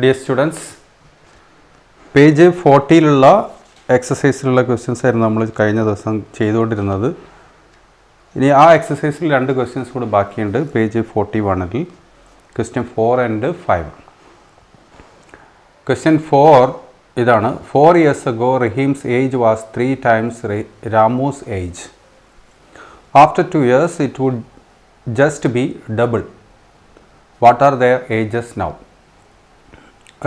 Dear students, page 40-ലുള്ള എക്സസൈസിലുള്ള questions ആയിരുന്നു നമ്മൾ കഴിഞ്ഞ ദിവസം ചെയ്തുകൊണ്ടിരുന്നത്. ഇനി ആ എക്സസൈസിൽ 2 ക്വസ്റ്റ്യൻസ് കൂടെ ബാക്കിയുണ്ട്. പേജ് 41-ൽ ക്വസ്റ്റ്യൻ 4 and 5. ക്വസ്റ്റ്യൻ 4 ഇതാണ്. 4 years ago, Rahim's age was 3 times Ramu's age. After 2 years, it would just be double. What are their ages now?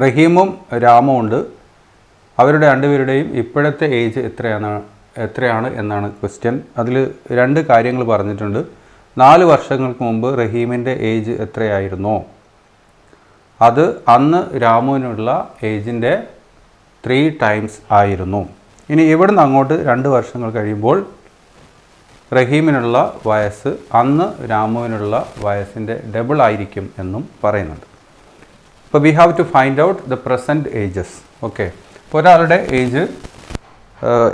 റഹീമും രാമും ഉണ്ട്. അവരുടെ രണ്ടുപേരുടെയും ഇപ്പോഴത്തെ ഏജ് എത്രയാണ് എന്നാണ് ക്വസ്റ്റ്യൻ. അതിൽ 2 കാര്യങ്ങൾ പറഞ്ഞിട്ടുണ്ട്. 4 വർഷങ്ങൾക്ക് മുമ്പ് റഹീമിൻ്റെ ഏജ് എത്രയായിരുന്നോ അത് അന്ന് രാമുവിനുള്ള ഏജിൻ്റെ 3 times ആയിരുന്നു. ഇനി ഇവിടുന്ന് അങ്ങോട്ട് 2 വർഷങ്ങൾ കഴിയുമ്പോൾ റഹീമിനുള്ള വയസ്സ് അന്ന് രാമുവിനുള്ള വയസ്സിൻ്റെ ഡബിൾ ആയിരിക്കും എന്നും പറയുന്നുണ്ട്. അപ്പോൾ we have to find out the present ages. Okay, അപ്പോൾ ഒരാളുടെ ഏജ്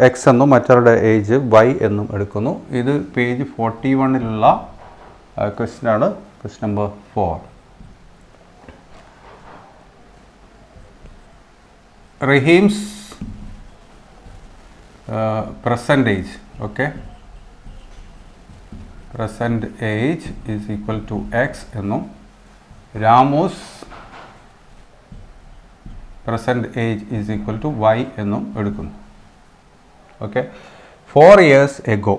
എക്സ് എന്നും മറ്റൊരാളുടെ ഏജ് വൈ എന്നും എടുക്കുന്നു. ഇത് പേജ് 41-ലുള്ള ക്വസ്റ്റ്യനാണ്. Question number 4. Rahim's present age. Okay, present age is equal to x എന്നും Ramu's present age is equal to y എന്നും എടുക്കുന്നു. ഓക്കെ, 4 years ago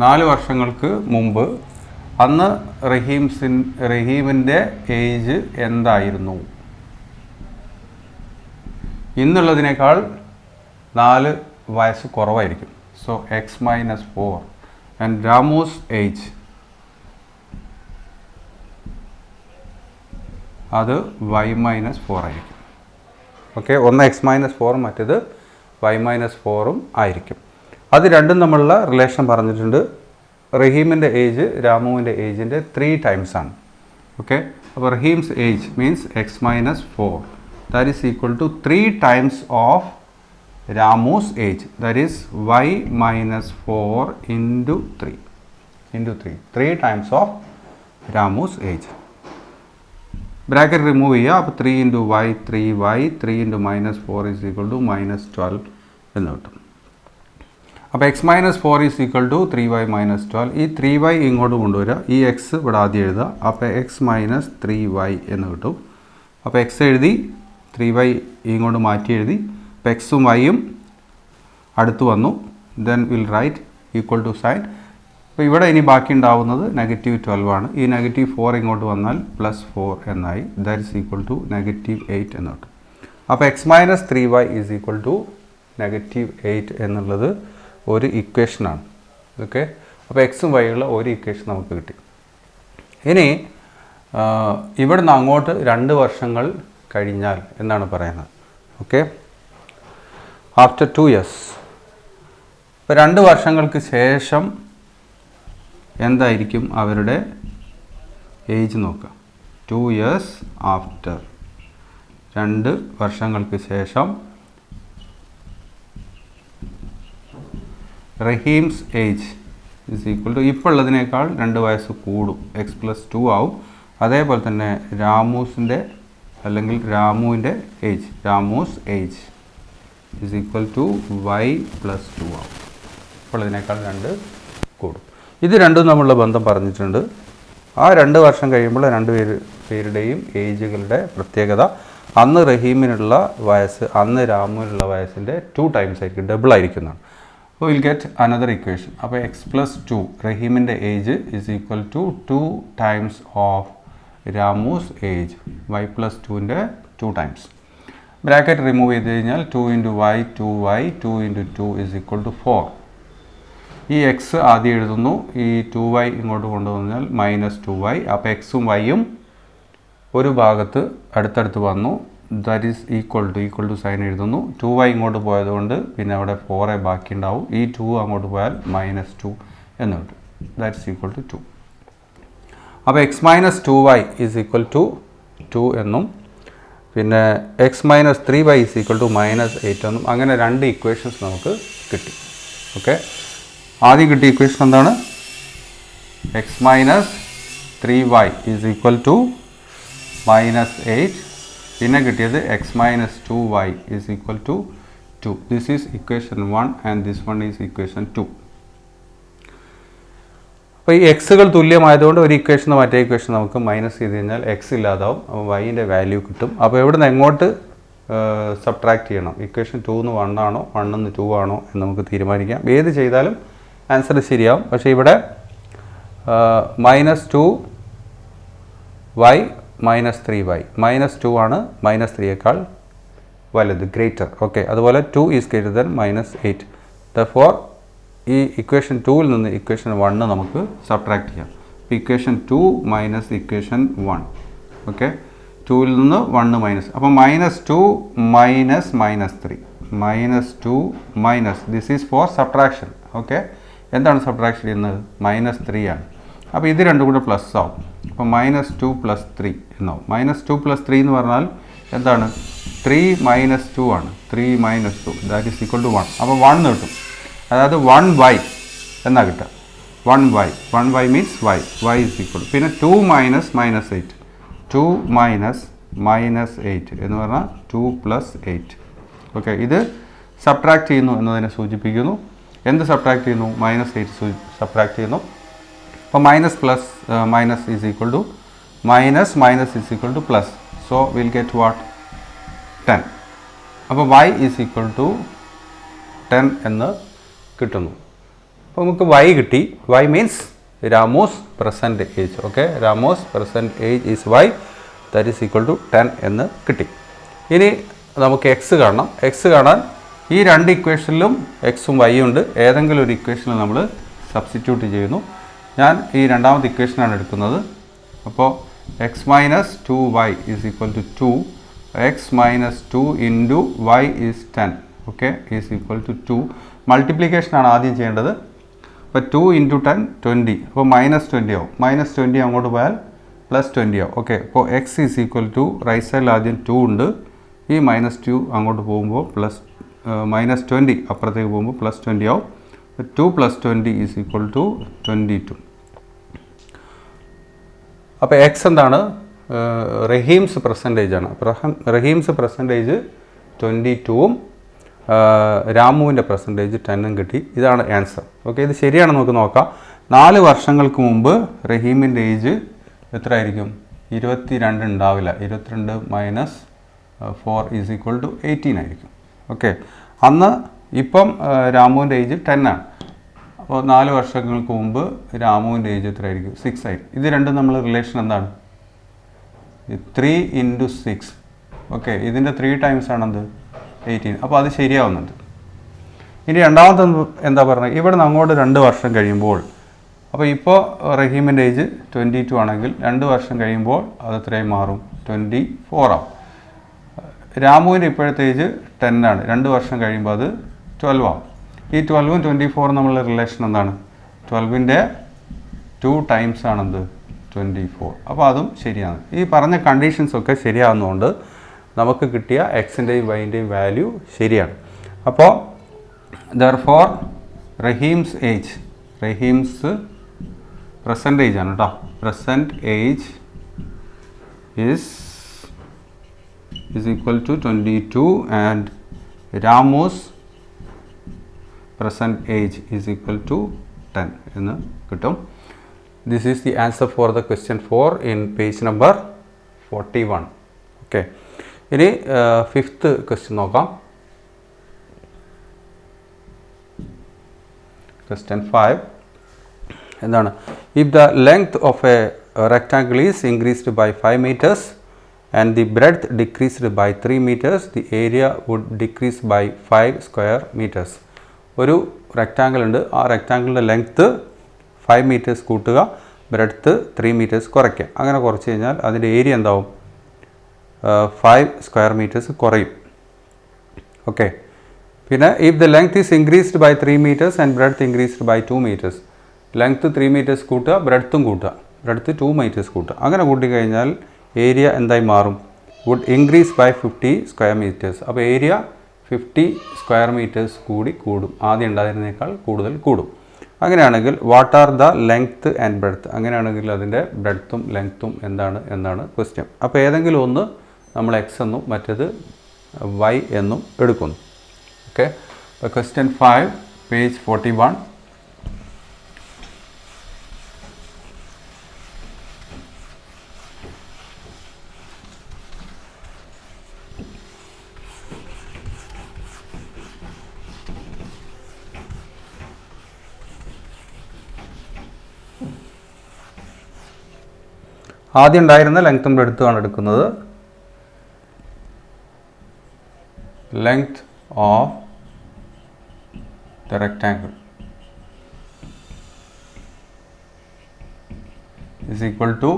4 വർഷങ്ങൾക്ക് മുമ്പ് അന്ന് റഹീമിൻ്റെ ഏജ് എന്തായിരുന്നു? ഇന്നുള്ളതിനേക്കാൾ 4 വയസ്സ് കുറവായിരിക്കും. So x minus 4 and Ramu's age അത് y minus 4 ആയിരിക്കും. ഓക്കെ, ഒന്ന് x minus 4 മറ്റേത് y minus 4 ആയിരിക്കും. അത് രണ്ടും തമ്മിലുള്ള റിലേഷൻ പറഞ്ഞിട്ടുണ്ട്. റഹീമിൻ്റെ ഏജ് രാമുവിൻ്റെ ഏജിൻ്റെ 3 times ആണ്. ഓക്കെ, അപ്പോൾ Rahim's age means x minus 4 that is equal to 3 times of Ramu's age, that is y minus 4 into 3 times of Ramu's age. Bracket remove ചെയ്യുക. അപ്പോൾ 3 into y 3y 3 into minus 4 is equal to minus 12 എന്ന് കിട്ടും. അപ്പോൾ x minus 4 is equal to 3y minus 12. ഈ 3y ഇങ്ങോട്ട് കൊണ്ടുവരിക. ഈ x ഇവിടെ ആദ്യം എഴുതുക. അപ്പോൾ x minus 3y എന്ന് കിട്ടും. അപ്പോൾ x എഴുതി 3y ഇങ്ങോട്ട് മാറ്റി എഴുതി. അപ്പോൾ എക്സും വൈയും അടുത്ത് വന്നു. Then will write equal to sign. അപ്പോൾ ഇവിടെ ഇനി ബാക്കി ഉണ്ടാവുന്നത് -12 ആണ്. ഈ -4 ഇങ്ങോട്ട് വന്നാൽ +4 എന്നായി. ദാറ്റ് ഈസ് ഈക്വൽ ടു -8 എന്ന് കിട്ടും. അപ്പോൾ x minus 3y is equal to -8 എന്നുള്ളത് ഒരു ഇക്വേഷനാണ്. ഓക്കെ, അപ്പോൾ എക്സും വൈയുള്ള ഒരു ഇക്വേഷൻ നമുക്ക് കിട്ടി. ഇനി ഇവിടുന്ന് അങ്ങോട്ട് 2 വർഷങ്ങൾ കഴിഞ്ഞാൽ എന്നാണ് പറയുന്നത്. Okay, after 2 years. ഇപ്പോൾ 2 വർഷങ്ങൾക്ക് ശേഷം എന്തായിരിക്കും അവരുടെ ഏജ് നോക്കുക. 2 years ആഫ്റ്റർ, 2 വർഷങ്ങൾക്ക് ശേഷം Rahim's age is equal to ഇപ്പോൾ ഉള്ളതിനേക്കാൾ 2 വയസ്സ് കൂടും. x+2 ആവും. അതേപോലെ തന്നെ രാമൂസിൻ്റെ അല്ലെങ്കിൽ രാമുവിൻ്റെ age, Ramu's age is equal to y plus 2 ആവും. അപ്പോൾ ഇതിനേക്കാൾ 2 കൂടും. ഇത് രണ്ടും തമ്മിലുള്ള ബന്ധം പറഞ്ഞിട്ടുണ്ട്. ആ 2 വർഷം കഴിയുമ്പോൾ 2 പേരുടെയും ഏജുകളുടെ പ്രത്യേകത അന്ന് റഹീമിനുള്ള വയസ്സ് അന്ന് രാമുവിനുള്ള വയസ്സിൻ്റെ 2 times ആയിരിക്കും, ഡബിൾ ആയിരിക്കുന്നതാണ്. അപ്പോൾ വിൽ ഗെറ്റ് അനദർ ഇക്വേഷൻ. അപ്പോൾ x+2 റഹീമിൻ്റെ age is equal to 2 times of Ramu's age, y+2ൻ്റെ 2 times. ബ്രാക്കറ്റ് റിമൂവ് ചെയ്ത് കഴിഞ്ഞാൽ 2 into y 2y 2 into 2 is equal to 4. ഈ എക്സ് ആദ്യം എഴുതുന്നു. ഈ 2y ഇങ്ങോട്ട് കൊണ്ടുവന്നാൽ -2y. അപ്പോൾ എക്സും വൈയും ഒരു ഭാഗത്ത് അടുത്തടുത്ത് വന്നു. That is equal to sign എഴുതുന്നു. 2y ഇങ്ങോട്ട് പോയതുകൊണ്ട് പിന്നെ അവിടെ 4 ബാക്കി ഉണ്ടാവും. ഈ 2 അങ്ങോട്ട് പോയാൽ -2 എന്ന് കിട്ടും. That is equal to 2. അപ്പോൾ x minus 2y is equal to 2 എന്നും പിന്നെ x minus 3y is equal to -8 എന്നും അങ്ങനെ രണ്ട് ഇക്വേഷൻസ് നമുക്ക് കിട്ടി. ഓക്കെ, ആദ്യം കിട്ടിയ ഇക്വേഷൻ എന്താണ്? X minus 3y is equal to -8. പിന്നെ കിട്ടിയത് x minus 2y is equal to 2. This is equation 1 and this one is equation 2. അപ്പോൾ ഈ എക്സുകൾ തുല്യമായതുകൊണ്ട് ഒരു ഇക്വേഷൻ മറ്റേ ഇക്വേഷൻ നമുക്ക് മൈനസ് ചെയ്ത് കഴിഞ്ഞാൽ എക്സ് ഇല്ലാതാവും. അപ്പോൾ വൈൻ്റെ വാല്യൂ കിട്ടും. അപ്പോൾ ഇവിടെ നിന്ന് എങ്ങോട്ട് സബ്ട്രാക്ട് ചെയ്യണം? ഇക്വേഷൻ 2 നിന്ന് 1 ആണോ 1 നിന്ന് 2 ആണോ എന്ന് നമുക്ക് തീരുമാനിക്കാം. ഏത് ചെയ്താലും ആൻസർ ശരിയാവും. പക്ഷേ ഇവിടെ -2y -3y -2 ആണ് -3യേക്കാൾ വലുത്, ഗ്രേറ്റർ. ഓക്കെ, അതുപോലെ 2 ഈസ് ഗ്രേറ്റർ ദാൻ -8. ദെർഫോർ ഈ ഇക്വേഷൻ 2ൽ നിന്ന് ഇക്വേഷൻ 1 നമുക്ക് സബ്ട്രാക്ട് ചെയ്യാം. അപ്പോൾ ഇക്വേഷൻ 2 മൈനസ് ഇക്വേഷൻ 1. ഓക്കെ, 2ൽ നിന്ന് 1 മൈനസ്, അപ്പോൾ -2 minus -3 -2 minus, this is for subtraction. Okay, എന്താണ് സബ്ട്രാക്ഷൻ ചെയ്യുന്നത്? -3 ആണ്. അപ്പോൾ ഇത് രണ്ടും കൂടെ പ്ലസ് ആവും. അപ്പോൾ -2 + 3 എന്നാവും. -2 + 3 എന്ന് പറഞ്ഞാൽ എന്താണ്? 3 - 2 ആണ്. 3 - 2 ദാറ്റ് ഈസ് ഈക്വൽ ടു 1. അപ്പോൾ 1 കിട്ടും. അതായത് 1y എന്നാ കിട്ടുക. 1y means y is equal. പിന്നെ 2 മൈനസ് -8 2 മൈനസ് -8 എന്ന് പറഞ്ഞാൽ 2 + 8. ഓക്കെ, ഇത് സബ്ട്രാക്ട് ചെയ്യുന്നു എന്നതിനെ സൂചിപ്പിക്കുന്നു. എന്ത് സബ്ട്രാക്ട് ചെയ്യുന്നു? -8 സബ്ട്രാക്ട് ചെയ്യുന്നു. അപ്പോൾ minus plus minus is equal to minus is equal to plus. So will get what? 10. അപ്പോൾ y ഈസ് ഈക്വൽ ടു 10 എന്ന് കിട്ടുന്നു. അപ്പോൾ നമുക്ക് y കിട്ടി. y means Ramu's present age. Okay, Ramu's present age is y, that is equal to 10 എന്ന് കിട്ടി. ഇനി നമുക്ക് എക്സ് കാണണം. എക്സ് കാണാൻ ഈ രണ്ട് ഇക്വേഷനിലും എക്സും വൈയും ഉണ്ട്. ഏതെങ്കിലും ഒരു ഇക്വേഷനിൽ നമ്മൾ സബ്സ്റ്റിറ്റ്യൂട്ട് ചെയ്യുന്നു. ഞാൻ ഈ രണ്ടാമത്തെ ഇക്വേഷനാണ് എടുക്കുന്നത്. അപ്പോൾ x minus 2y is equal to 2. X minus 2 into y is 10. Okay, is equal to 2. മൾട്ടിപ്ലിക്കേഷനാണ് ആദ്യം ചെയ്യേണ്ടത്. അപ്പോൾ 2 × 10 20. അപ്പോൾ -20 ആവും. -20 അങ്ങോട്ട് പോയാൽ +20 ആവും. ഓക്കെ, അപ്പോൾ x is equal to right സൈഡിൽ ആദ്യം 2 ഉണ്ട്. ഈ -2 അങ്ങോട്ട് പോകുമ്പോൾ -20 അപ്പുറത്തേക്ക് പോകുമ്പോൾ +20 ആവും. 2 + 20 ഈസ് ഈക്വൽ ടു 22. അപ്പോൾ എക്സ് എന്താണ്? റഹീംസ് പെർസെൻറ്റേജ് ആണ്. റഹീംസ് പെർസെൻറ്റേജ് 22ഉം രാമുവിൻ്റെ പെർസെൻറ്റേജ് 10ഉം കിട്ടി. ഇതാണ് ആൻസർ. ഓക്കെ, ഇത് ശരിയാണെന്ന് നമുക്ക് നോക്കാം. 4 വർഷങ്ങൾക്ക് മുമ്പ് റഹീമിൻ്റെ ഏജ് എത്ര ആയിരിക്കും? 22 ഉണ്ടാവില്ല. 22 - 4 ഈസ് ഈക്വൽ ടു 18 ആയിരിക്കും. ഓക്കെ, അന്ന് ഇപ്പം രാമുവിൻ്റെ ഏജ് 10 ആണ്. അപ്പോൾ 4 വർഷങ്ങൾക്ക് മുമ്പ് രാമുവിൻ്റെ ഏജ് എത്ര ആയിരിക്കും? 6 ആയിരിക്കും. ഇത് രണ്ടും നമ്മൾ റിലേഷൻ എന്താണ്? 3 × 6. ഓക്കെ, ഇതിൻ്റെ 3 ടൈംസ് ആണെന്ത്? 18. അപ്പോൾ അത് ശരിയാവുന്നുണ്ട്. ഇനി രണ്ടാമത്തെ എന്താ പറയുന്നത്? ഇവിടെ നിന്ന് അങ്ങോട്ട് 2 വർഷം കഴിയുമ്പോൾ, അപ്പോൾ ഇപ്പോൾ റഹീമിൻ്റെ ഏജ് 22 ആണെങ്കിൽ 2 വർഷം കഴിയുമ്പോൾ അത് എത്രയായി മാറും? 24 ആവും. രാമുവിൻ്റെ ഇപ്പോഴത്തെ ഏജ് 10 ആണ്. 2 വർഷം കഴിയുമ്പോൾ അത് 12 ആവും. ഈ 12ഉം 24ഉം നമ്മളുടെ റിലേഷൻ എന്താണ്? 12ൻ്റെ 2 ടൈംസ് ആണെന്ത്? 24. അപ്പോൾ അതും ശരിയാണ്. ഈ പറഞ്ഞ കണ്ടീഷൻസൊക്കെ ശരിയാവുന്നതുകൊണ്ട് നമുക്ക് കിട്ടിയ എക്സിൻ്റെയും വൈൻ്റെയും വാല്യൂ ശരിയാണ്. അപ്പോൾ therefore Rahim's age, Rahim's present age ആണ് കേട്ടോ. Present age is equal to 22 and Ramu's present age is equal to 10 എന്ന് കിട്ടും. This is the answer for the question 4 in page number 41. Okay. ഇനി 5th question നോക്കാം. Question 5 എന്താണ്? If the length of a rectangle is increased by 5 meters and the breadth decreased by 3 meters, the area would decrease by 5 square meters. ഒരു rectangle ഉണ്ട്. ആ റെക്റ്റാങ്കിളിൻ്റെ length 5 meters കൂട്ടുക, breadth 3 meters കുറയ്ക്കുക. അങ്ങനെ കുറച്ച് കഴിഞ്ഞാൽ അതിൻ്റെ ഏരിയ എന്താവും? 5 square meters കുറയും. ഓക്കെ, പിന്നെ if the length is increased by 3 meters and breadth increased by 2 meters, length 3 meters കൂട്ടുക, ബ്രെഡ്ത്തും കൂട്ടുക, ബ്രെഡ്ത്ത് 2 meters കൂട്ടുക. അങ്ങനെ കൂട്ടിക്കഴിഞ്ഞാൽ ഏരിയ എന്തായി മാറും? Would increase by 50 square metres. അപ്പോൾ ഏരിയ 50 സ്ക്വയർ മീറ്റേഴ്സ് കൂടും. ആദ്യം ഉണ്ടായിരുന്നേക്കാൾ കൂടുതൽ കൂടും. അങ്ങനെയാണെങ്കിൽ what are the length and breadth, അങ്ങനെയാണെങ്കിൽ അതിൻ്റെ ബ്രെഡ്ത്തും ലെങ്ത്തും എന്നാണ് ക്വസ്റ്റ്യൻ. അപ്പോൾ ഏതെങ്കിലും ഒന്ന് നമ്മൾ എക്സ് എന്നും മറ്റേത് വൈ എന്നും എടുക്കുന്നു. ഓക്കെ. അപ്പോൾ ക്വസ്റ്റ്യൻ 5 പേജ് 41. ആദ്യം ഉണ്ടായിരുന്ന ലെങ്ത്തും ബ്രെഡ്ത്തും ആണ് എടുക്കുന്നത്. Length of the rectangle is equal to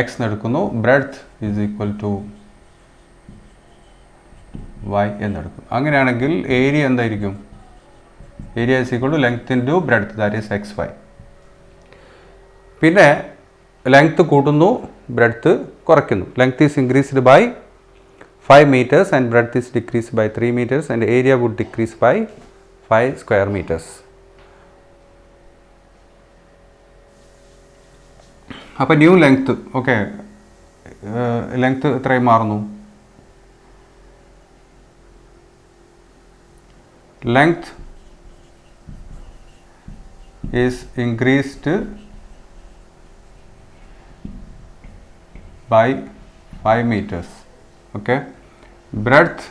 x എന്നെടുക്കുന്നു. Breadth is equal to y എന്നെടുക്കുന്നു. അങ്ങനെയാണെങ്കിൽ ഏരിയ എന്തായിരിക്കും? Area is equal to length into breadth, that is xy. പിന്നെ ലെങ്ത്ത് കൂട്ടുന്നു, ബ്രെഡ്ത്ത് കുറയ്ക്കുന്നു. Length is increased by 5 meters and breadth is decreased by 3 meters and area would decrease by 5 square meters. അപ്പോൾ new length, okay, length എത്രയും മാറുന്നു? Length is increased by 5 meters. Okay. Breadth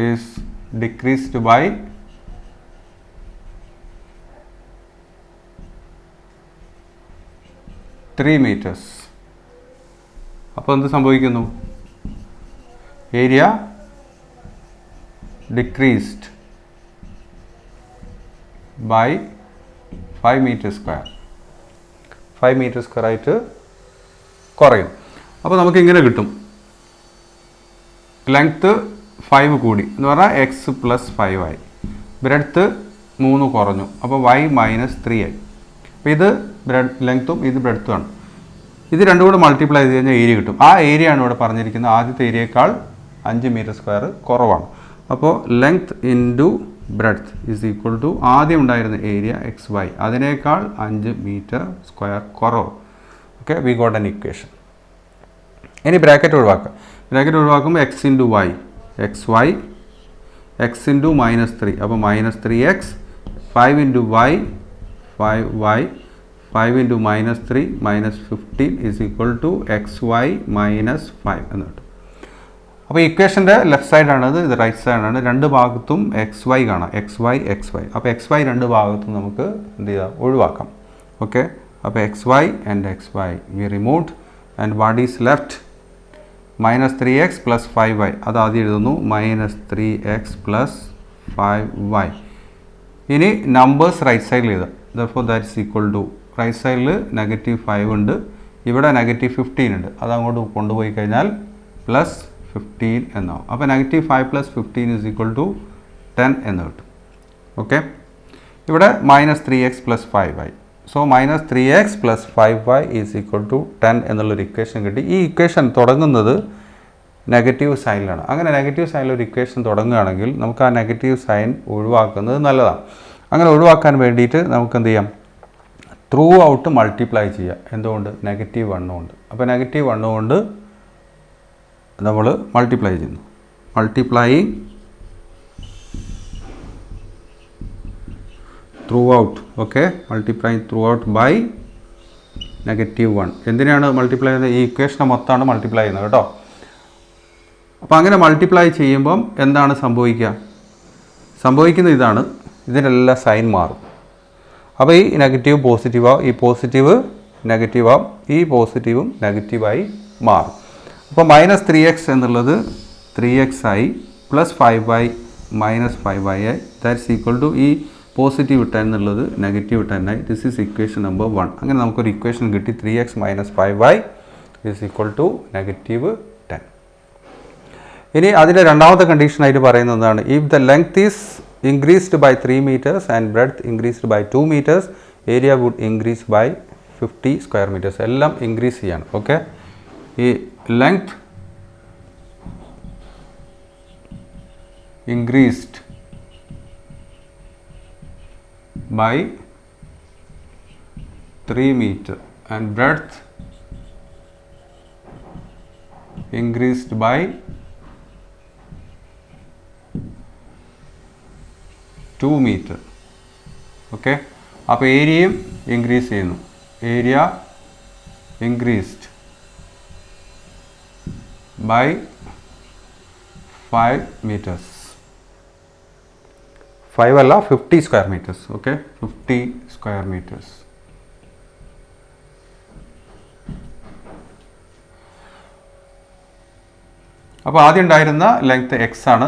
is decreased by 3 meters. അപ്പോൾ എന്ത് സംഭവിക്കുന്നു? Area decreased by 5 meters square. 5 meters square ആയിട്ട് കുറയും. അപ്പോൾ നമുക്ക് ഇങ്ങനെ കിട്ടും. ലെങ്ത്ത് 5 കൂടി എന്ന് പറഞ്ഞാൽ എക്സ് പ്ലസ് 5 ആയി. ബ്രെഡ്ത്ത് 3 കുറഞ്ഞു, അപ്പോൾ y മൈനസ് 3 ആയി. അപ്പോൾ ഇത് ലെങ്ത്തും ഇത് ബ്രെഡ്ത്തുമാണ്. ഇത് രണ്ടും കൂടെ മൾട്ടിപ്ലൈ ചെയ്ത് കഴിഞ്ഞാൽ ഏരിയ കിട്ടും. ആ ഏരിയ ആണ് ഇവിടെ പറഞ്ഞിരിക്കുന്നത്. ആദ്യത്തെ ഏരിയയേക്കാൾ 5 മീറ്റർ സ്ക്വയർ കുറവാണ്. അപ്പോൾ length into breadth is equal to ആദ്യം ഉണ്ടായിരുന്ന ഏരിയ XY, അതിനേക്കാൾ 5 മീറ്റർ സ്ക്വയർ കുറവ്. Okay, we got an equation. ഇനി ബ്രാക്കറ്റ് ഒഴിവാക്കാം. ബ്രാക്കറ്റ് ഒഴിവാക്കുമ്പോൾ x into y, XY, x into -3, അപ്പോൾ -3x, 5 into y, 5y, 5 into -3 -15 is equal to XY minus 5 എന്ന് കിട്ടും. അപ്പോൾ ഇക്വേഷൻ്റെ ലെഫ്റ്റ് സൈഡാണത്, ഇത് റൈറ്റ് സൈഡാണ്. രണ്ട് ഭാഗത്തും XY കാണാം, XY. അപ്പോൾ XY രണ്ട് ഭാഗത്തും നമുക്ക് എന്ത് ചെയ്യാം? ഒഴിവാക്കാം. ഓക്കെ, അപ്പോൾ XY and XY we removed and what is left? -3x plus 5y. അത് ആദ്യം എഴുതുന്നു, -3x പ്ലസ് 5y. ഇനി നമ്പേഴ്സ് റൈറ്റ് സൈഡിൽ എഴുതാം. Therefore that is equal to, right സൈഡിൽ -5 ഉണ്ട്, ഇവിടെ -15 ഉണ്ട്. അത് അങ്ങോട്ട് കൊണ്ടുപോയി കഴിഞ്ഞാൽ +15 എന്നാവും. അപ്പോൾ -5 + 15 ഈസ് ഈക്വൽ ടു 10 എന്ന് കിട്ടും. ഓക്കെ, ഇവിടെ -3x plus 5y. So -3x plus 5y is equal to 10 എന്നുള്ളൊരു ഇക്വേഷൻ കിട്ടി. ഈ ഇക്വേഷൻ തുടങ്ങുന്നത് നെഗറ്റീവ് സൈനിലാണ്. അങ്ങനെ നെഗറ്റീവ് സൈനിൽ ഒരു ഇക്വേഷൻ തുടങ്ങുകയാണെങ്കിൽ നമുക്ക് ആ നെഗറ്റീവ് സൈൻ ഒഴിവാക്കുന്നത് നല്ലതാണ്. അങ്ങനെ ഒഴിവാക്കാൻ വേണ്ടിയിട്ട് നമുക്ക് എന്ത് ചെയ്യാം? ത്രൂ ഔട്ട് മൾട്ടിപ്ലൈ ചെയ്യുക. എന്തുകൊണ്ട്? -1 കൊണ്ട്. അപ്പോൾ -1 കൊണ്ട് നമ്മൾ മൾട്ടിപ്ലൈ ചെയ്യുന്നു. Multiplying through out. Okay, multiplying through out by -1. എന്തിനാണ് മൾട്ടിപ്ലൈ ചെയ്യുന്നത്? ഈ ഇക്വേഷനെ മൊത്തമാണ് മൾട്ടിപ്ലൈ ചെയ്യുന്നത് കേട്ടോ. അപ്പോൾ അങ്ങനെ മൾട്ടിപ്ലൈ ചെയ്യുമ്പം എന്താണ് സംഭവിക്കുന്നത് ഇതാണ്, ഇതിനെല്ലാം സൈൻ മാറും. അപ്പോൾ ഈ നെഗറ്റീവ് പോസിറ്റീവ് ആവും, ഈ പോസിറ്റീവ് നെഗറ്റീവ് ആവും, ഈ പോസിറ്റീവും നെഗറ്റീവായി മാറും. അപ്പോൾ -3x എന്നുള്ളത് 3x ആയി, പ്ലസ് 5y മൈനസ് 5y ആയി. ദാറ്റ്സ് ഈക്വൽ ടു ഈ പോസിറ്റീവ് 10 എന്നുള്ളത് -10 ആയി. This is equation number 1. അങ്ങനെ നമുക്കൊരു ഇക്വേഷൻ കിട്ടി, 3x - 5y is equal to -10. ഇനി അതിൻ്റെ രണ്ടാമത്തെ കണ്ടീഷനായിട്ട് പറയുന്നതാണ്, if the length is increased by 3 meters and breadth increased by 2 meters, area would increase by 50 square metres. എല്ലാം ഇൻക്രീസ് ചെയ്യാണ്. ഓക്കെ, ഈ length increased by 3 meter and breadth increased by 2 meter. Okay, അപ്പോൾ ഏരിയയും increase ചെയ്യുന്നു. Area increased by 5 meters. 5 അല്ല 50 square metres. Okay, 50 square metres. അപ്പോൾ ആദ്യം ഉണ്ടായിരുന്ന ലെങ്ത് എക്സ് ആണ്,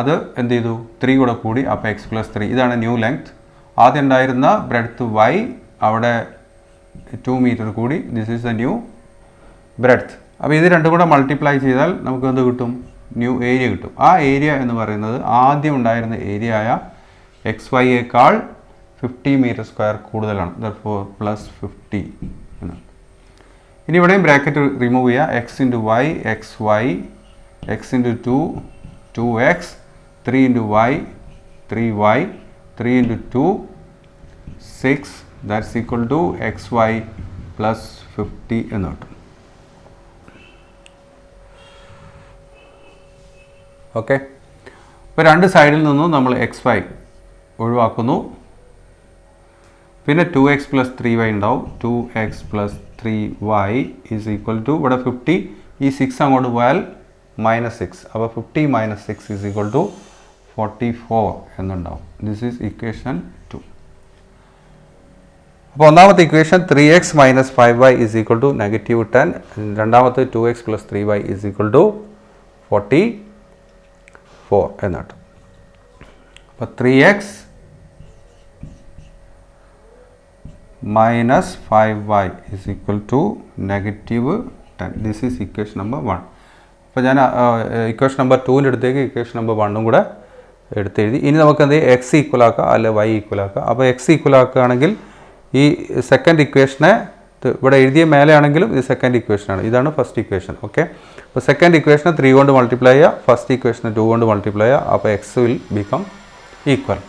അത് എന്ത് ചെയ്തു 3 കൂടെ കൂടി, അപ്പോൾ എക്സ് പ്ലസ് 3. ഇതാണ് ന്യൂ ലെങ്ത്. ആദ്യം ഉണ്ടായിരുന്ന ബ്രെഡ്ത്ത് വൈ, അവിടെ 2 മീറ്റർ കൂടി. This is the new breadth. അപ്പോൾ ഇത് രണ്ടും കൂടെ മൾട്ടിപ്ലൈ ചെയ്താൽ നമുക്ക് എന്ത് കിട്ടും? ന്യൂ ഏരിയ കിട്ടും. ആ ഏരിയ എന്ന് പറയുന്നത് ആദ്യം ഉണ്ടായിരുന്ന ഏരിയ ആയ എക്സ് വൈയേക്കാൾ 50 മീറ്റർ സ്ക്വയർ കൂടുതലാണ്. ദർഫോർ പ്ലസ് 50 എന്ന്. ഇനി ഇവിടെയും ബ്രാക്കറ്റ് റിമൂവ് ചെയ്യുക. X into y, x y, x into 2, 2x, 3 into y, 3y, 3 into 2, 6. That's equal to x y plus 50 എന്ന് കിട്ടും. ഓക്കെ, ഇപ്പോൾ രണ്ട് സൈഡിൽ നിന്നും നമ്മൾ എക്സ് വൈ ഒഴിവാക്കുന്നു. പിന്നെ 2x പ്ലസ് 3y ഉണ്ടാവും. 2x plus 3y is equal to, ഇവിടെ 50, ഈ 6 അങ്ങോട്ട് പോയാൽ -6. അപ്പോൾ 50 - 6 ഈസ് ഈക്വൽ ടു 44 എന്നുണ്ടാവും. This is equation 2. അപ്പോൾ ഒന്നാമത്തെ equation 3x - 5y is equal to -10. രണ്ടാമത്തെ 2x plus 3y is equal to 44 എന്നിട്ട്. അപ്പോൾ 3x minus 5y is equal to -10. This is equation number 1. അപ്പോൾ ഞാൻ ഇക്വേഷൻ നമ്പർ 2ൻ്റെ അടുത്തേക്ക് ഇക്വേഷൻ നമ്പർ 1ഉം കൂടെ എടുത്തെഴുതി. ഇനി നമുക്ക് എന്ത് ചെയ്യും? എക്സ് ഈക്വൽ ആക്കുക, അല്ലെ വൈ ഈക്വൽ ആക്കുക. അപ്പോൾ എക്സ് ഈക്വൽ ആക്കുകയാണെങ്കിൽ ഈ സെക്കൻഡ് ഇക്വേഷനെ ഇവിടെ എഴുതിയ മേലെയാണെങ്കിലും ഇത് സെക്കൻഡ് ഇക്വേഷനാണ്. ഇതാണ് ഫസ്റ്റ് ഇക്വേഷൻ. ഓക്കെ, അപ്പോൾ സെക്കൻഡ് ഇക്വേഷനെ 3 കൊണ്ട് മൾട്ടിപ്ലൈ ചെയ്യുക, ഫസ്റ്റ് ഇക്വേഷനെ 2 കൊണ്ട് മൾട്ടിപ്ലൈ ചെയ്യുക. അപ്പോൾ എക്സ് വിൽ ബിക്കം ഈക്വൽ.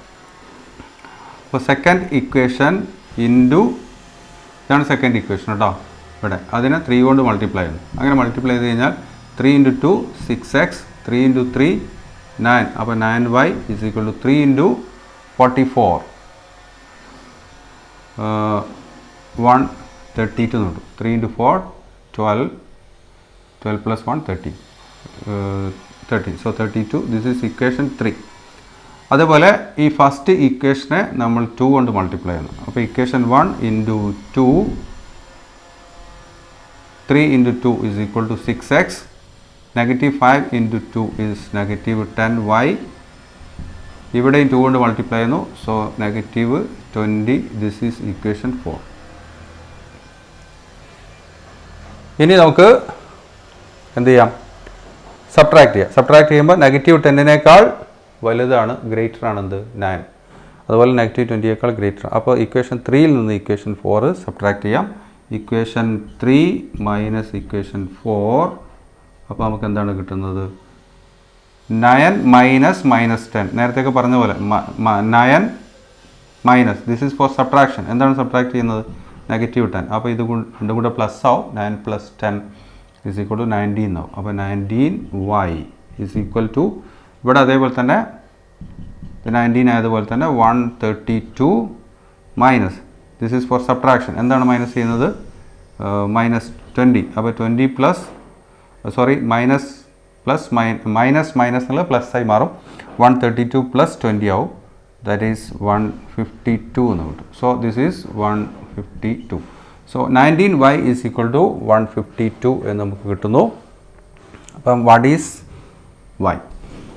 അപ്പോൾ സെക്കൻഡ് ഇക്വേഷൻ ഇൻറ്റു, ഇതാണ് സെക്കൻഡ് ഇക്വേഷൻ കേട്ടോ, ഇവിടെ അതിനെ 3 കൊണ്ട് മൾട്ടിപ്ലൈ ചെയ്യുന്നു. അങ്ങനെ മൾട്ടിപ്ലൈ ചെയ്ത് കഴിഞ്ഞാൽ 3 ഇൻറ്റു 2 6x, 3 ഇൻറ്റു 3 9. അപ്പോൾ 9y is equal to 3 into 44 132 നോട്ടു. 3 into 4 12, 12 plus 1 13. So 32. This is equation 3. അതേപോലെ ഈ ഫസ്റ്റ് ഇക്വേഷനെ നമ്മൾ 2 കൊണ്ട് മൾട്ടിപ്ലൈ ചെയ്യുന്നു. അപ്പോൾ equation 1 into 2, 3 into 2 is equal to 6x, -5 into 2 is -10y. ഇവിടെയും 2 കൊണ്ട് മൾട്ടിപ്ലൈ ചെയ്യുന്നു. സോ -20. This is equation 4. ഇനി നമുക്ക് എന്ത് ചെയ്യാം? സബ്ട്രാക്ട് ചെയ്യാം. സബ്ട്രാക്ട് ചെയ്യുമ്പോൾ -10നേക്കാൾ വലുതാണ്, ഗ്രേറ്റർ ആണ് എന്ത്? 9. അതുപോലെ -20യേക്കാൾ ഗ്രേറ്റർ. അപ്പോൾ ഇക്വേഷൻ 3യിൽ നിന്ന് ഇക്വേഷൻ 4 സബ്ട്രാക്ട് ചെയ്യാം. Equation 3 minus equation 4. അപ്പോൾ നമുക്ക് എന്താണ് കിട്ടുന്നത്? 9 മൈനസ് -10. നേരത്തെയൊക്കെ പറഞ്ഞ പോലെ 9 minus, this is for subtraction. എന്താണ് സബ്ട്രാക്ട് ചെയ്യുന്നത്? -10. അപ്പോൾ ഇത് രണ്ടും കൂടെ പ്ലസ് ആവും. 9 പ്ലസ് 10 ഈസ് ഈക്വൽ ടു 19 ആവും. അപ്പോൾ 19y ഈസ് ഈക്വൽ ടു, ഇവിടെ അതേപോലെ തന്നെ 19 ആയതുപോലെ തന്നെ 132 minus, this is for subtraction. എന്താണ് മൈനസ് ചെയ്യുന്നത്? -20. അപ്പോൾ 20 plus, sorry, minus plus minus എന്നുള്ള പ്ലസ് ആയി മാറും. 132 പ്ലസ് 20 ആവും. ദാറ്റ് ഈസ് 152 എന്ന് കിട്ടും. So this is 152. So 19y is equal to 152 എന്ന് നമുക്ക് കിട്ടുന്നു. അപ്പം വാട്ട് ഈസ് y?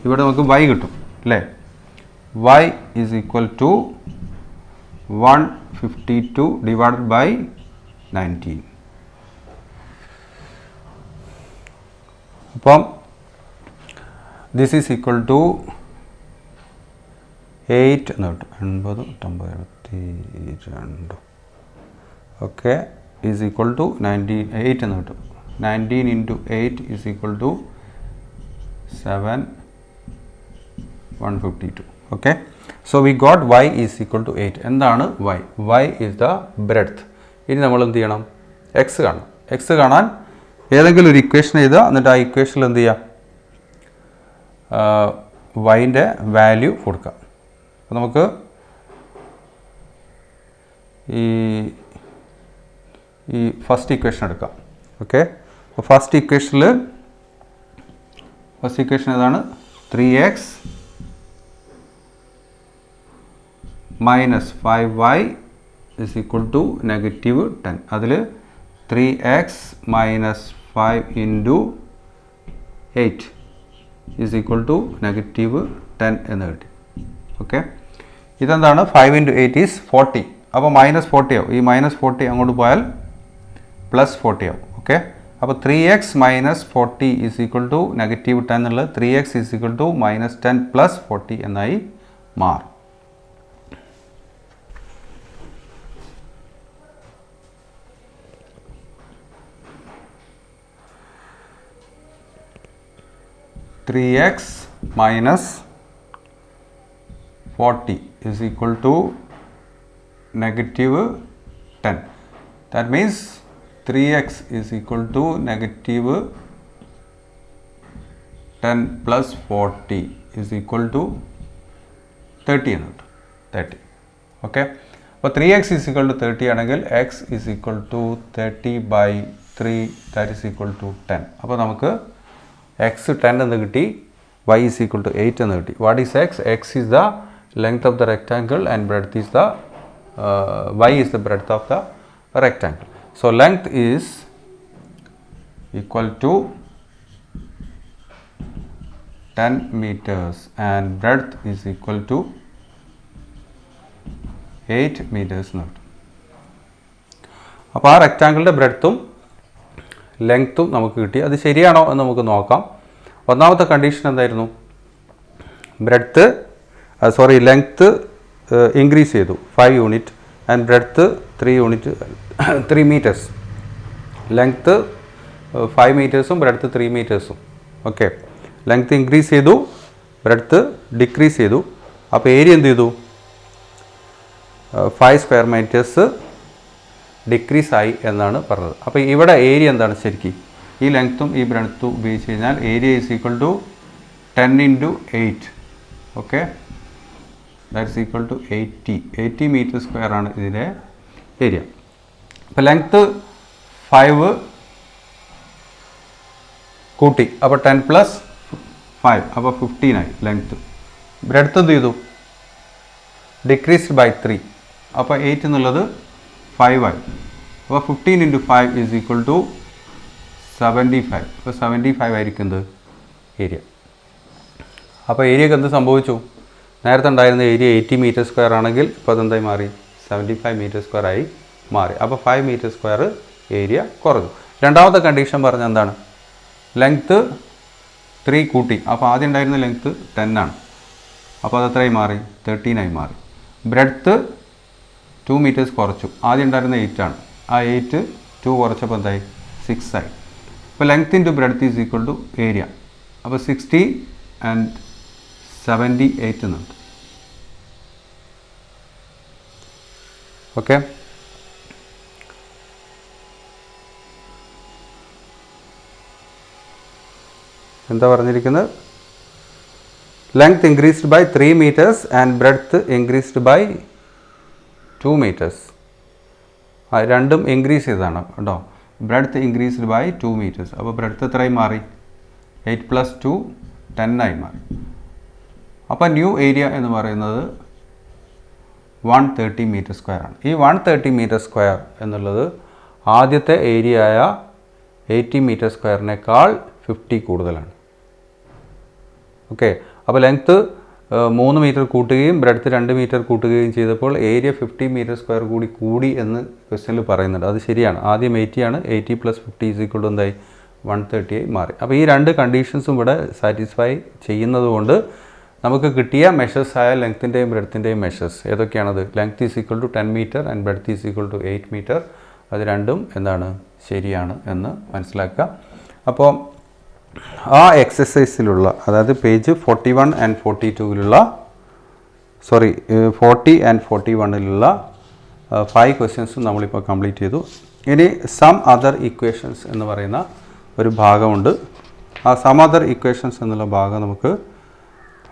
ഇവിടെ നമുക്ക് y കിട്ടും അല്ലേ? y is equal to 152 divided by 19. അപ്പം ദിസ് ഈസ് ഈക്വൽ ടു 8 എന്ന് കിട്ടും. 80, 90, 32 ഓക്കെ ഈസ് ഈക്വൽ ടു 8 എന്ന് കിട്ടും. 19 into 8 is equal to 7,152. Okay, so we got y is equal to 8. എന്താണ് y? y is the breadth. ഇനി നമ്മൾ എന്ത് ചെയ്യണം? x കാണണം. x കാണാൻ ഏതെങ്കിലും ഒരു ഇക്വേഷൻ എഴുതുക, എന്നിട്ട് ആ ഇക്വേഷനിൽ എന്ത് ചെയ്യുക? വൈൻ്റെ വാല്യൂ കൊടുക്കാം. അപ്പോൾ നമുക്ക് ഈ ഫസ്റ്റ് ഇക്വേഷൻ എടുക്കാം. ഓക്കെ, അപ്പോൾ ഫസ്റ്റ് ഇക്വേഷൻ ഏതാണ്? 3x minus 5y is equal to -10. അതിൽ 3x minus 5 into 8 is equal to -10 എന്ന് കിട്ടി. ഓക്കെ, ഇതെന്താണ്? 5 into 8 is 40. അപ്പോൾ -40 ആവും. ഈ -40 അങ്ങോട്ട് പോയാൽ +40 ആവും. ഓക്കെ, അപ്പോൾ 3x minus 40 is equal to -10 എന്നുള്ളത് 3x is equal to -10 plus 40 എന്നായി മാറും. (3x minus 40 is equal to -10). That means 3x is equal to -10 plus 40 is equal to 30 എന്നുണ്ട്. 30. ഓക്കെ, അപ്പോൾ 3x is equal to 30 ആണെങ്കിൽ x is equal to 30 by 3, that is equal to 10. അപ്പോൾ നമുക്ക് x 10 എന്ന് കിട്ടി, y is equal to 8 എന്ന് കിട്ടി. What is x? X is the length of the rectangle and breadth is the y is the breadth of the rectangle. So length is equal to 10 meters and breadth is equal to 8 meters. അപ്പോൾ ആ റെക്റ്റാങ്കിളിൻ്റെ ബ്രെഡ്ത്തും ലെങ്ത്തും നമുക്ക് കിട്ടി. അത് ശരിയാണോ എന്ന് നമുക്ക് നോക്കാം. ഒന്നാമത്തെ കണ്ടീഷൻ എന്തായിരുന്നു? ലെങ്ത്ത് ഇൻക്രീസ് ചെയ്തു 5 യൂണിറ്റ് ആൻഡ് ബ്രെഡ്ത്ത് 3 മീറ്റേഴ്സ്. ലെങ്ത്ത് 5 മീറ്റേഴ്സും ബ്രെഡ്ത്ത് 3 മീറ്റേഴ്സും. ഓക്കെ, ലെങ്ത്ത് ഇൻക്രീസ് ചെയ്തു, ബ്രെഡ്ത്ത് ഡിക്രീസ് ചെയ്തു. അപ്പോൾ ഏരിയ എന്ത് ചെയ്തു? 5 സ്ക്വയർ മീറ്റേഴ്സ് ഡിക്രീസ് ആയി എന്നാണ് പറഞ്ഞത്. അപ്പോൾ ഇവിടെ ഏരിയ എന്താണ് ശരിക്കും? ഈ ലെങ്ത്തും ഈ ബ്രെഡ്ത്തും ഉപയോഗിച്ച് കഴിഞ്ഞാൽ area is equal to 10 into 8. Okay, that is equal to 80 metre square ആണ് ഇതിൻ്റെ ഏരിയ. അപ്പോൾ ലെങ്ത്ത് 5 കൂട്ടി, അപ്പോൾ 10 പ്ലസ് 5, അപ്പോൾ 15 ആയി ലെങ്ത്ത്. ബ്രെഡ്ത്ത് എന്ത് ചെയ്തു? ഡിക്രീസ്ഡ് ബൈ 3, അപ്പോൾ 8 എന്നുള്ളത് 5 ആയി. അപ്പോൾ 15 into 5 ഈസ് ഈക്വൽ ടു 75. അപ്പോൾ 75 ആയിരിക്കുന്നത് ഏരിയ. അപ്പോൾ ഏരിയക്ക് എന്ത് സംഭവിച്ചു? നേരത്തെ ഉണ്ടായിരുന്ന ഏരിയ 80 മീറ്റർ സ്ക്വയർ ആണെങ്കിൽ ഇപ്പോൾ അതെന്തായി മാറി? 75 മീറ്റർ സ്ക്വയർ ആയി മാറി. അപ്പോൾ 5 മീറ്റർ സ്ക്വയർ ഏരിയ കുറഞ്ഞു. രണ്ടാമത്തെ കണ്ടീഷൻ പറഞ്ഞ എന്താണ്? ലെങ്ത്ത് 3 കൂട്ടി, അപ്പോൾ ആദ്യം ഉണ്ടായിരുന്ന ലെങ്ത്ത് 10 ആണ്, അപ്പോൾ അത് എത്രയായി മാറി? 13 ആയി മാറി. ബ്രെഡ്ത്ത് 2 മീറ്റേഴ്സ് കുറച്ചു, ആദ്യം ഉണ്ടായിരുന്ന 8 ആണ്, ആ 8 2 കുറച്ചപ്പോൾ എന്തായി? 6 ആയി. അപ്പോൾ length into breadth is equal to area. അപ്പോൾ 60 and 78 എന്നുണ്ട്. ഓക്കെ, എന്താ പറഞ്ഞിരിക്കുന്നത്? Length increased by 3 meters and breadth increased by 2 meters. രണ്ടും ഇൻക്രീസ് ചെയ്തതാണ് കേട്ടോ. Breadth increased by 2 meters. അപ്പോൾ ബ്രെഡ്ത്ത് എത്രയായി മാറി? 8 plus 2 10 ആയി മാറി. അപ്പോൾ ന്യൂ ഏരിയ എന്ന് പറയുന്നത് 130 മീറ്റർ സ്ക്വയർ ആണ്. ഈ 130 മീറ്റർ സ്ക്വയർ എന്നുള്ളത് ആദ്യത്തെ ഏരിയ ആയ 80 മീറ്റർ സ്ക്വയറിനേക്കാൾ 50 കൂടുതലാണ്. ഓക്കെ, അപ്പോൾ ലെങ്ത്ത് 3 മീറ്റർ കൂട്ടുകയും ബ്രെഡ്ത്ത് 2 മീറ്റർ കൂട്ടുകയും ചെയ്തപ്പോൾ ഏരിയ 50 മീറ്റർ സ്ക്വയർ കൂടി എന്ന് ക്വസ്റ്റ്യനിൽ പറയുന്നുണ്ട്. അത് ശരിയാണ്. ആദ്യം 80 ആണ്, 80 + 50 = എന്തായി? 130 ആയി മാറി. അപ്പോൾ ഈ രണ്ട് കണ്ടീഷൻസും ഇവിടെ സാറ്റിസ്ഫൈ ചെയ്യുന്നത് കൊണ്ട് നമുക്ക് കിട്ടിയ മെഷേഴ്സ് ആയ ലെങ്ത്തിൻ്റെയും ബ്രെഡ്ത്തിൻ്റെയും മെഷേഴ്സ് ഏതൊക്കെയാണത്? Length is equal to 10 metre and breadth is equal to 8 metre. അത് രണ്ടും എന്താണ് ശരിയാണ് എന്ന് മനസ്സിലാക്കുക. അപ്പോൾ ആ എക്സസൈസിലുള്ള, അതായത് പേജ് 41 ആൻഡ് 42 40 ആൻഡ് 41 5 ക്വസ്റ്റ്യൻസും നമ്മളിപ്പോൾ കംപ്ലീറ്റ് ചെയ്തു. ഇനി സം അതർ ഇക്വേഷൻസ് എന്ന് പറയുന്ന ഒരു ഭാഗമുണ്ട്. ആ സം അതർ ഇക്വേഷൻസ് എന്നുള്ള ഭാഗം നമുക്ക്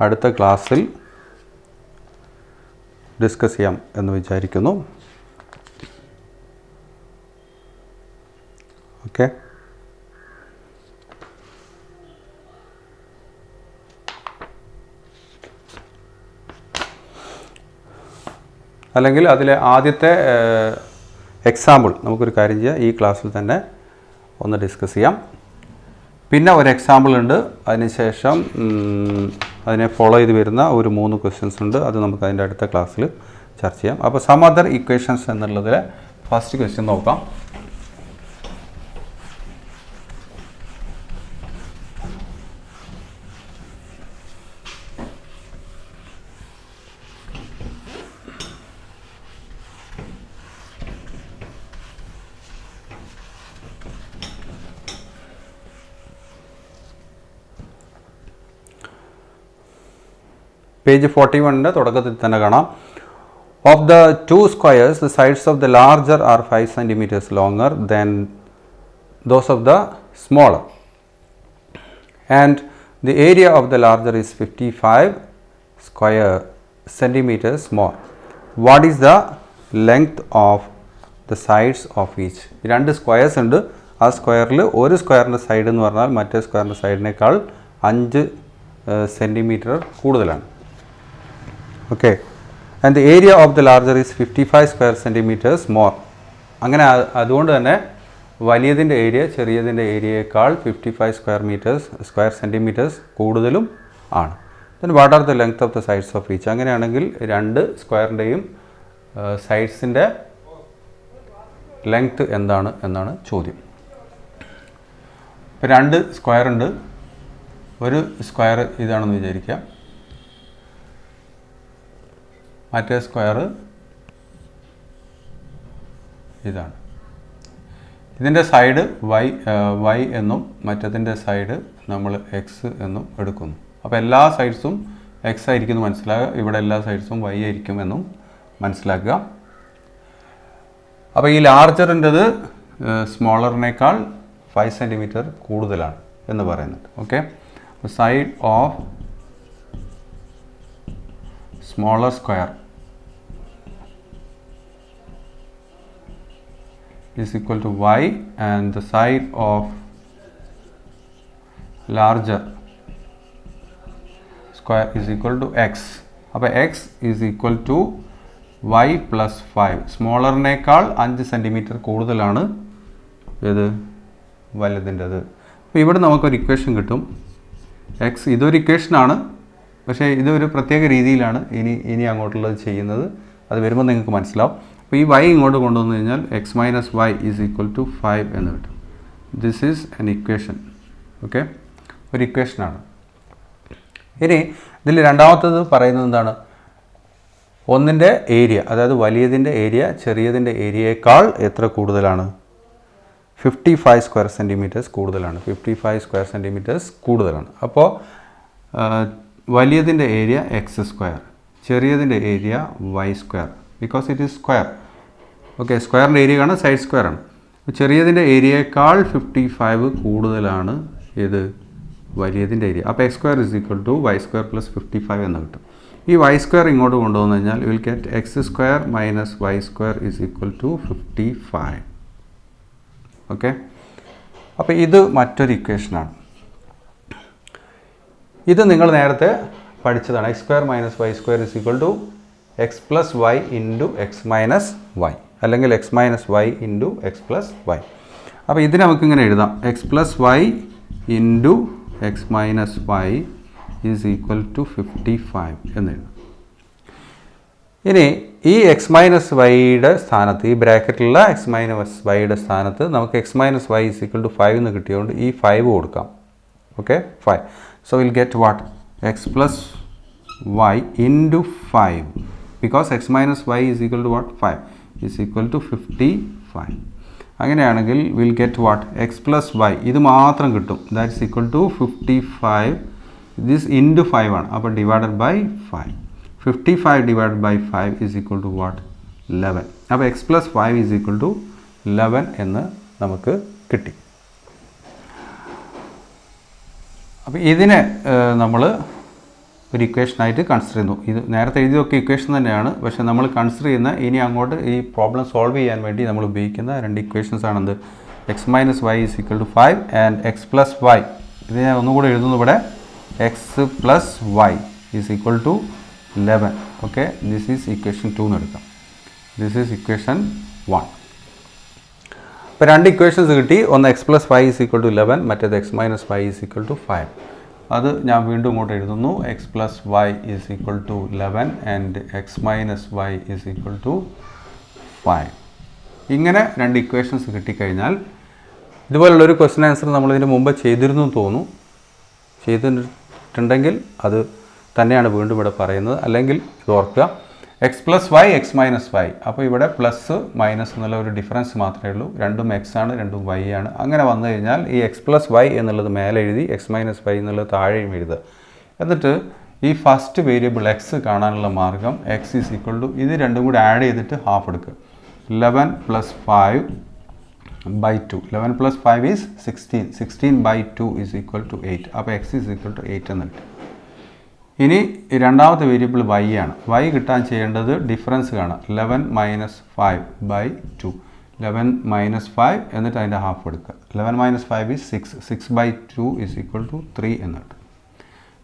അടുത്ത ക്ലാസ്സിൽ ഡിസ്കസ് ചെയ്യാം എന്ന് വിചാരിക്കുന്നു. ഓക്കെ, അല്ലെങ്കിൽ അതിലെ ആദ്യത്തെ എക്സാമ്പിൾ നമുക്കൊരു കാര്യം ചെയ്യാം, ഈ ക്ലാസ്സിൽ തന്നെ ഒന്ന് ഡിസ്കസ് ചെയ്യാം. പിന്നെ ഒരു എക്സാമ്പിൾ ഉണ്ട്, അതിനുശേഷം അതിനെ ഫോളോ ചെയ്ത് വരുന്ന ഒരു 3 ക്വസ്റ്റ്യൻസ് ഉണ്ട്. അത് നമുക്ക് അതിൻ്റെ അടുത്ത ക്ലാസ്സിൽ ചർച്ച ചെയ്യാം. അപ്പോൾ സം അതർ ഇക്വേഷൻസ് എന്നുള്ളതിലെ ഫസ്റ്റ് ക്വസ്റ്റ്യൻ നോക്കാം. പേജ് 41 തുടക്കത്തിൽ തന്നെ കാണാം. Of the 2 squares, the sides of the larger are 5 centimeters longer than those of the smaller, and the area of the larger is 55 square centimeters more. What is the length of the sides of each? 2 squares ഉണ്ട്. ആ സ്ക്വയറിൽ ഒരു സ്ക്വയറിൻ്റെ side എന്ന് പറഞ്ഞാൽ മറ്റേ സ്ക്വയറിൻ്റെ സൈഡിനേക്കാൾ 5 centimetre കൂടുതലാണ്. Okay, and the area of the larger is 55 square centimetres more. അങ്ങനെ അതുകൊണ്ട് തന്നെ വലിയതിൻ്റെ ഏരിയ ചെറിയതിൻ്റെ ഏരിയയേക്കാൾ 55 സ്ക്വയർ സെൻറ്റിമീറ്റേഴ്സ് കൂടുതലും ആണ്. Then what are the length of the sides of each? അങ്ങനെയാണെങ്കിൽ 2 സ്ക്വയറിൻ്റെയും സൈഡ്സിൻ്റെ ലെങ്ത് എന്താണ് എന്നാണ് ചോദ്യം. ഇപ്പോൾ 2 സ്ക്വയർ ഉണ്ട്. ഒരു സ്ക്വയർ ഇതാണെന്ന് വിചാരിക്കാം, മറ്റേ സ്ക്വയർ ഇതാണ്. ഇതിൻ്റെ സൈഡ് വൈ എന്നും മറ്റതിൻ്റെ സൈഡ് നമ്മൾ എക്സ് എന്നും എടുക്കുന്നു. അപ്പോൾ എല്ലാ സൈഡ്സും എക്സ് ആയിരിക്കും എന്ന് മനസ്സിലാക്കുക, ഇവിടെ എല്ലാ സൈഡ്സും വൈ ആയിരിക്കുമെന്നും മനസ്സിലാക്കുക. അപ്പോൾ ഈ ലാർജറിൻ്റെത് സ്മോളറിനേക്കാൾ 5 സെൻറ്റിമീറ്റർ കൂടുതലാണ് എന്ന് പറയുന്നുണ്ട്. Okay, side of smaller square is equal to y and the side of larger square is equal to x. അപ്പോൾ x is equal to y plus 5. സ്മോളറിനേക്കാൾ 5 centimetre കൂടുതലാണ് ഏത്? വലുതിൻ്റെത്. അപ്പോൾ ഇവിടെ നമുക്കൊരു ഇക്വേഷൻ കിട്ടും. എക്സ് ഇതൊരു ഇക്വേഷനാണ്, പക്ഷേ ഇതൊരു പ്രത്യേക രീതിയിലാണ് ഇനി അങ്ങോട്ടുള്ളത് ചെയ്യുന്നത്. അത് വരുമ്പോൾ നിങ്ങൾക്ക് മനസ്സിലാവും. അപ്പോൾ ഈ y ഇങ്ങോട്ട് കൊണ്ടുവന്നു കഴിഞ്ഞാൽ x minus y is equal to 5 എന്ന് കിട്ടും. This is an equation. Okay, ഒരു ഇക്വേഷനാണ്. ഇനി ഇതിൽ രണ്ടാമത്തത് പറയുന്നത് എന്താണ്? ഒന്നിൻ്റെ ഏരിയ, അതായത് വലിയതിൻ്റെ ഏരിയ ചെറിയതിൻ്റെ ഏരിയയേക്കാൾ എത്ര കൂടുതലാണ്? 55 സ്ക്വയർ സെൻറ്റിമീറ്റേഴ്സ് കൂടുതലാണ്. 55 സ്ക്വയർ സെൻറ്റിമീറ്റേഴ്സ് കൂടുതലാണ്. അപ്പോൾ വലിയതിൻ്റെ ഏരിയ എക്സ് സ്ക്വയർ, ചെറിയതിൻ്റെ area y square, because it is square. Okay, സ്ക്വയറിൻ്റെ ഏരിയ ആണ്, സൈഡ് സ്ക്വയർ ആണ്. ചെറിയതിൻ്റെ ഏരിയയേക്കാൾ 55 കൂടുതലാണ് ഏത്? വലിയതിൻ്റെ ഏരിയ. അപ്പോൾ x square is equal to y square plus 55 എന്ന് കിട്ടും. ഈ വൈ സ്ക്വയർ ഇങ്ങോട്ട് കൊണ്ടുവന്നു കഴിഞ്ഞാൽ will get x square minus y square is equal to 55. Okay, അപ്പോൾ ഇത് മറ്റൊരു ഇക്വേഷനാണ്. ഇത് നിങ്ങൾ നേരത്തെ പഠിച്ചതാണ്. X square minus y square is equal to x plus y into x minus y, അല്ലെങ്കിൽ x minus y into x plus y. അപ്പോൾ ഇത് നമുക്കിങ്ങനെ എഴുതാം, x plus y into x minus y is equal to 55 എന്ന് എഴുതാം. ഇനി ഈ X minus വൈയുടെ സ്ഥാനത്ത്, ഈ ബ്രാക്കറ്റിലുള്ള എക്സ് മൈനസ് വൈയുടെ സ്ഥാനത്ത് നമുക്ക് x minus y is equal to 5 എന്ന് കിട്ടിയതുകൊണ്ട് ഈ 5 കൊടുക്കാം. Okay, 5. So will get what? X plus y into 5 because x minus y is equal to what? 5 is equal to 55. അങ്ങനെയാണെങ്കിൽ will get what? X plus y ഇത് മാത്രം കിട്ടും. That is equal to 55. This into 5 ആണ്. അപ്പോൾ divided by 5. 55 divided by 5 is equal to what? 11. അപ്പോൾ x plus 5 is equal to 11 എന്ന് നമുക്ക് കിട്ടി. അപ്പോൾ ഇതിനെ നമ്മൾ ഒരു ഇക്വേഷനായിട്ട് കൺസിഡർ ചെയ്യുന്നു. ഇത് നേരത്തെ എഴുതിയൊക്കെ ഇക്വേഷൻ തന്നെയാണ്, പക്ഷേ നമ്മൾ കൺസിഡർ ചെയ്യുന്ന ഇനി അങ്ങോട്ട് ഈ പ്രോബ്ലം സോൾവ് ചെയ്യാൻ വേണ്ടി നമ്മൾ ഉപയോഗിക്കുന്ന രണ്ട് ഇക്വേഷൻസ് ആണെന്ത്? X minus y is equal to 5 and x plus y. ഇത് ഞാൻ ഒന്നുകൂടെ എഴുതുന്നു ഇവിടെ. X plus y is equal to 11. Okay, this is equation 2 എന്ന് എടുക്കാം. This is equation 1. ഇപ്പോൾ രണ്ട് ഇക്വേഷൻസ് കിട്ടി. ഒന്ന് x plus y is equal to 11, മറ്റേത് x minus y is equal to 5. അത് ഞാൻ വീണ്ടും ഇങ്ങോട്ട് എഴുതുന്നു. X plus y is equal to 11 and x minus y is equal to 5. ഇങ്ങനെ രണ്ട് ഇക്വേഷൻസ് കിട്ടിക്കഴിഞ്ഞാൽ ഇതുപോലുള്ളൊരു ക്വസ്റ്റ്യൻ ആൻസർ നമ്മളിതിന് മുമ്പ് ചെയ്തിരുന്നു തോന്നുന്നു. ചെയ്തിട്ടുണ്ടെങ്കിൽ അത് തന്നെയാണ് വീണ്ടും ഇവിടെ പറയുന്നത്. അല്ലെങ്കിൽ ഇത് ഓർക്കുക, x plus y x minus y. അപ്പോൾ ഇവിടെ പ്ലസ് മൈനസ് എന്നുള്ള ഒരു ഡിഫറൻസ് മാത്രമേ ഉള്ളൂ. രണ്ടും എക്സ് ആണ്, രണ്ടും വൈ ആണ്. അങ്ങനെ വന്നു കഴിഞ്ഞാൽ ഈ എക്സ് പ്ലസ് വൈ എന്നുള്ളത് മേലെ എഴുതി, എക്സ് മൈനസ് വൈ എന്നുള്ളത് താഴെയും എഴുതുക. എന്നിട്ട് ഈ ഫസ്റ്റ് വേരിയബിൾ എക്സ് കാണാനുള്ള മാർഗം എക്സ് ഈസ് ഈക്വൽ ടു ഇത് രണ്ടും കൂടി ആഡ് ചെയ്തിട്ട് ഹാഫ് എടുക്കുക. 11 plus 5 by 2. 11 plus 5 is 16. 16 by 2 is equal to 8. അപ്പോൾ എക്സ് ഈസ് ഈക്വൽ ടു 8 എന്ന് കിട്ടും. ഇനി രണ്ടാമത്തെ വേരിയബിൾ വൈ ആണ്. വൈ കിട്ടാൻ ചെയ്യേണ്ടത് ഡിഫറൻസ് കാണാം. 11 മൈനസ് 5 ബൈ 2. 11 മൈനസ് 5 എന്നിട്ട് അതിൻ്റെ ഹാഫ് എടുക്കുക. 11 minus 5 is 6. 6 by 2 is equal to 3 എന്ന് കിട്ടും.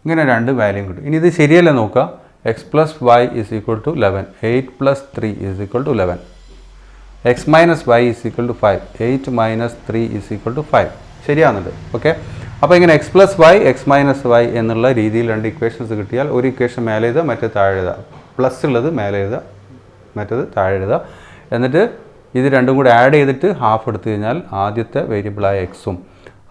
ഇങ്ങനെ രണ്ട് വാല്യൂ കിട്ടും. ഇനി ഇത് ശരിയല്ല നോക്കുക. X plus y is equal to 11. 8 plus 3 is equal to 11. X minus y is equal to 5. 8 minus 3 is equal to 5. ശരിയാകുന്നുണ്ട്. ഓക്കെ, അപ്പോൾ ഇങ്ങനെ x plus y x minus y എന്നുള്ള രീതിയിൽ രണ്ട് ഇക്വേഷൻസ് കിട്ടിയാൽ ഒരു ഇക്വേഷൻ മേലെ എഴുതുക, മറ്റേ താഴെ എഴുതുക. പ്ലസ് ഉള്ളത് മേലെ എഴുതുക, മറ്റേത് താഴെ എഴുതുക. എന്നിട്ട് ഇത് രണ്ടും കൂടി ആഡ് ചെയ്തിട്ട് ഹാഫ് എടുത്തു കഴിഞ്ഞാൽ ആദ്യത്തെ വേരിയബിളായ എക്സും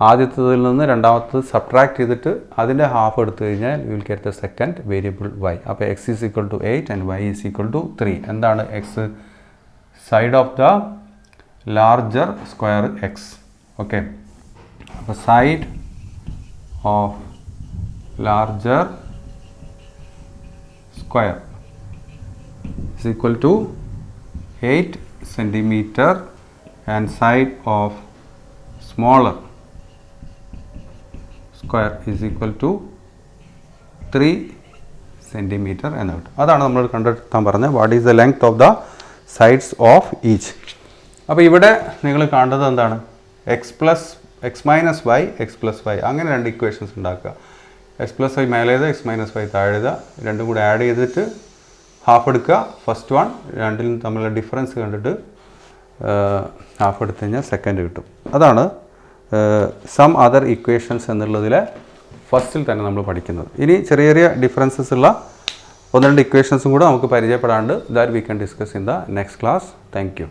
ആദ്യത്തതിൽ നിന്ന് രണ്ടാമത്തത് സബ്ട്രാക്ട് ചെയ്തിട്ട് അതിൻ്റെ ഹാഫ് എടുത്തു കഴിഞ്ഞാൽ you will get the second variable y. അപ്പോൾ x is equal to 8 and y is equal to 3. എന്താണ് x? Side of the larger square x. Okay, അപ്പോൾ side of larger square is equal to 8 centimeter and side of smaller square is equal to 3 centimeter എന്ന് കിട്ടും. അതാണ് നമ്മൾ കണ്ടെത്താൻ പറഞ്ഞത്. What is the length of the sides of each. അപ്പോൾ ഇവിടെ നിങ്ങൾ കാണേണ്ടത് എന്താണ്? X minus y x plus y, അങ്ങനെ രണ്ട് ഇക്വേഷൻസ് ഉണ്ടാക്കുക. എക്സ് പ്ലസ് വൈ മേലെ എഴുതുക, എക്സ് മൈനസ് വൈ താഴെ എഴുതുക. രണ്ടും കൂടി ആഡ് ചെയ്തിട്ട് ഹാഫ് എടുക്കുക. ഫസ്റ്റ് വൺ, രണ്ടിലും തമ്മിലുള്ള ഡിഫറൻസ് കണ്ടിട്ട് ഹാഫ് എടുത്തു കഴിഞ്ഞാൽ സെക്കൻഡ് കിട്ടും. അതാണ് സം അതർ ഇക്വേഷൻസ് എന്നുള്ളതിലെ ഫസ്റ്റിൽ തന്നെ നമ്മൾ പഠിക്കുന്നത്. ഇനി ചെറിയ ചെറിയ ഡിഫറൻസസ് ഉള്ള ഒന്ന് രണ്ട് ഇക്വേഷൻസും കൂടെ നമുക്ക് പരിചയപ്പെടാണ്ട് that we can discuss in the next class. Thank U.